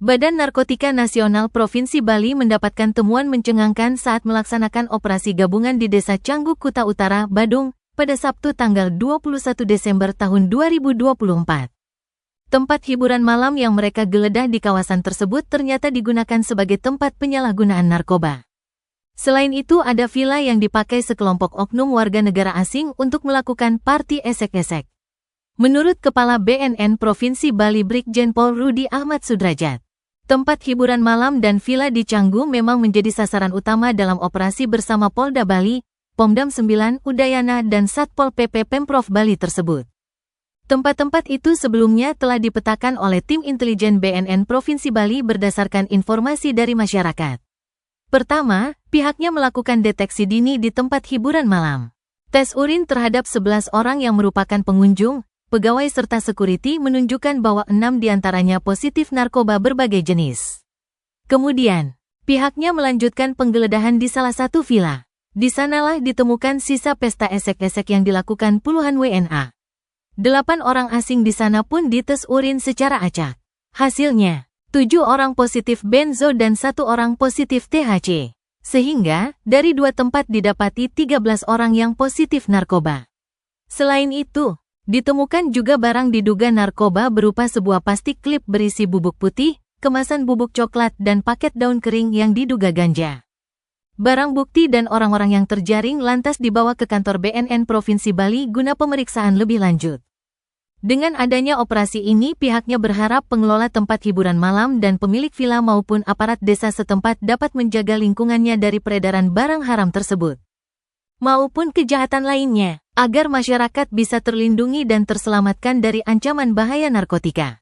Badan Narkotika Nasional Provinsi Bali mendapatkan temuan mencengangkan saat melaksanakan operasi gabungan di Desa Canggu, Kuta Utara, Badung, pada Sabtu tanggal 21 Desember tahun 2024. Tempat hiburan malam yang mereka geledah di kawasan tersebut ternyata digunakan sebagai tempat penyalahgunaan narkoba. Selain itu, ada villa yang dipakai sekelompok oknum warga negara asing untuk melakukan party esek-esek. Menurut Kepala BNN Provinsi Bali Brigjen Pol Rudi Ahmad Sudrajat, tempat hiburan malam dan villa di Canggu memang menjadi sasaran utama dalam operasi bersama Polda Bali, Pomdam 9, Udayana dan Satpol PP Pemprov Bali tersebut. Tempat-tempat itu sebelumnya telah dipetakan oleh tim intelijen BNN Provinsi Bali berdasarkan informasi dari masyarakat. Pertama, pihaknya melakukan deteksi dini di tempat hiburan malam. Tes urin terhadap 11 orang yang merupakan pengunjung, pegawai serta security menunjukkan bahwa 6 diantaranya positif narkoba berbagai jenis. Kemudian, pihaknya melanjutkan penggeledahan di salah satu villa. Di sanalah ditemukan sisa pesta esek-esek yang dilakukan puluhan WNA. 8 orang asing di sana pun dites urin secara acak. Hasilnya, 7 orang positif benzo dan 1 orang positif THC. Sehingga, dari 2 tempat didapati 13 orang yang positif narkoba. Selain itu, ditemukan juga barang diduga narkoba berupa sebuah plastik klip berisi bubuk putih, kemasan bubuk coklat dan paket daun kering yang diduga ganja. Barang bukti dan orang-orang yang terjaring lantas dibawa ke kantor BNN Provinsi Bali guna pemeriksaan lebih lanjut. Dengan adanya operasi ini, pihaknya berharap pengelola tempat hiburan malam dan pemilik villa maupun aparat desa setempat dapat menjaga lingkungannya dari peredaran barang haram tersebut maupun kejahatan lainnya, agar masyarakat bisa terlindungi dan terselamatkan dari ancaman bahaya narkotika.